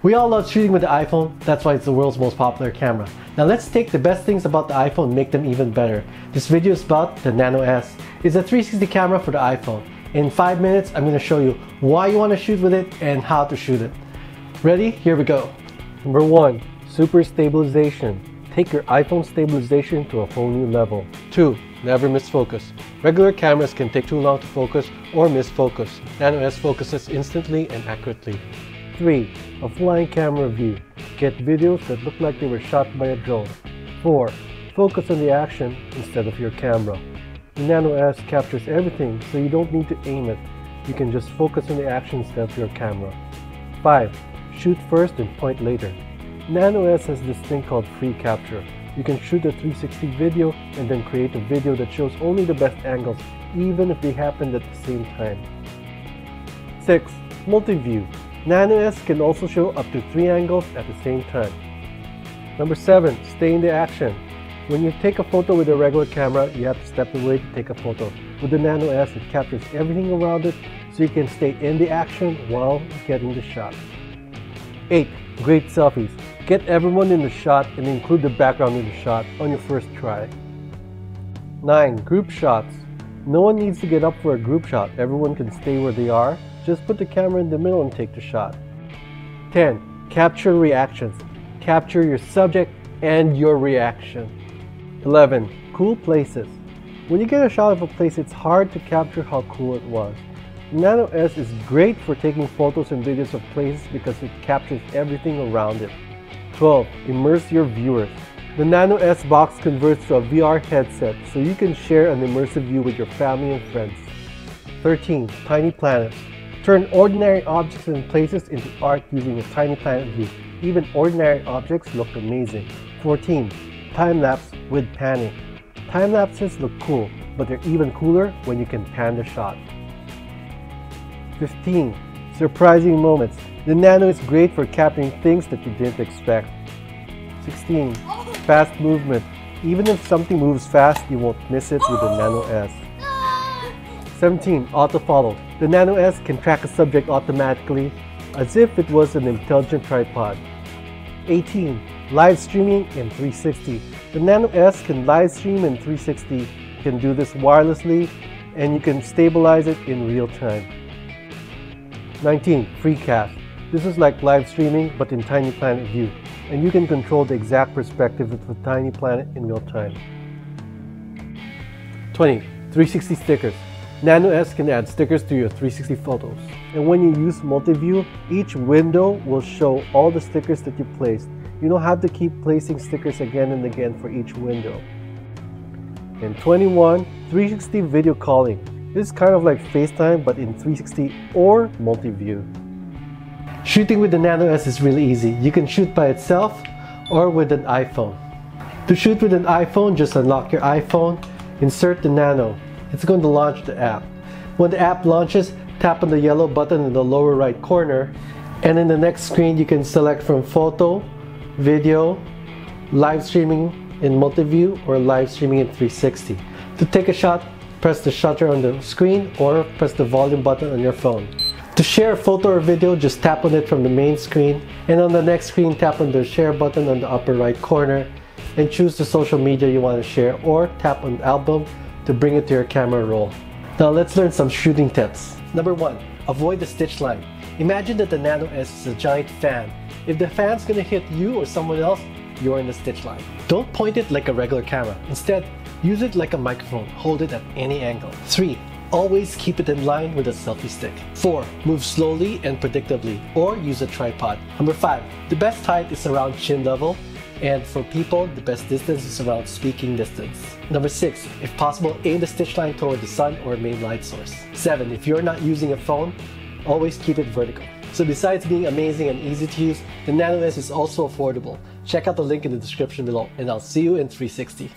We all love shooting with the iPhone, that's why it's the world's most popular camera. Now let's take the best things about the iPhone and make them even better. This video is about the Nano S. It's a 360 camera for the iPhone. In 5 minutes, I'm going to show you why you want to shoot with it and how to shoot it. Ready? Here we go. Number 1. Super stabilization. Take your iPhone stabilization to a whole new level. 2. Never miss focus. Regular cameras can take too long to focus or miss focus. Nano S focuses instantly and accurately. 3. A flying camera view. Get videos that look like they were shot by a drone. 4. Focus on the action instead of your camera. The Nano S captures everything, so you don't need to aim it. You can just focus on the action instead of your camera. 5. Shoot first and point later. Nano S has this thing called Freecapture. You can shoot a 360 video and then create a video that shows only the best angles, even if they happened at the same time. 6. Multi-view. Nano S can also show up to 3 angles at the same time. Number 7. Stay in the action. When you take a photo with a regular camera, you have to step away to take a photo. With the Nano S, it captures everything around it, so you can stay in the action while getting the shot. 8. Great selfies. Get everyone in the shot and include the background in the shot on your first try. 9. Group shots. No one needs to get up for a group shot. Everyone can stay where they are. Just put the camera in the middle and take the shot. 10. Capture reactions. Capture your subject and your reaction. 11. Cool places. When you get a shot of a place, it's hard to capture how cool it was. Nano S is great for taking photos and videos of places because it captures everything around it. 12. Immerse your viewers. The Nano S box converts to a VR headset, so you can share an immersive view with your family and friends. 13. Tiny planets. Turn ordinary objects and places into art using a tiny planet view. Even ordinary objects look amazing. 14. Time-lapse with panning. Time-lapses look cool, but they're even cooler when you can pan the shot. 15. Surprising moments. The Nano is great for capturing things that you didn't expect. 16. Fast movement. Even if something moves fast, you won't miss it with the Nano S. 17. Autofollow. The Nano S can track a subject automatically as if it was an intelligent tripod. 18. Live streaming in 360. The Nano S can live stream in 360. You can do this wirelessly and you can stabilize it in real time. 19. Freecapture. This is like live streaming but in Tiny Planet view, and you can control the exact perspective of the Tiny Planet in real time. 20. 360 stickers. Nano S can add stickers to your 360 photos, and when you use multi-view, each window will show all the stickers that you placed. You don't have to keep placing stickers again and again for each window. And 21. 360 video calling. This is kind of like FaceTime but in 360 or multi-view. Shooting with the Nano S is really easy. You can shoot by itself or with an iPhone. To shoot with an iPhone, just unlock your iPhone, insert the Nano. It's going to launch the app. When the app launches, tap on the yellow button in the lower right corner, and in the next screen you can select from photo, video, live streaming in multi-view, or live streaming in 360. To take a shot, press the shutter on the screen or press the volume button on your phone. To share a photo or video, just tap on it from the main screen, and on the next screen tap on the share button on the upper right corner and choose the social media you want to share, or tap on album to bring it to your camera roll. Now let's learn some shooting tips. Number 1. Avoid the stitch line. Imagine that the Nano S is a giant fan. If the fan's gonna hit you or someone else, you're in the stitch line. Don't point it like a regular camera. Instead, use it like a microphone. Hold it at any angle. 3. Always keep it in line with a selfie stick. 4. Move slowly and predictably, or use a tripod. Number 5. The best height is around chin level, and for people, the best distance is around speaking distance. Number 6. If possible, aim the stitch line toward the sun or main light source. 7. If you're not using a phone, always keep it vertical. So besides being amazing and easy to use, the Nano S is also affordable. Check out the link in the description below, and I'll see you in 360.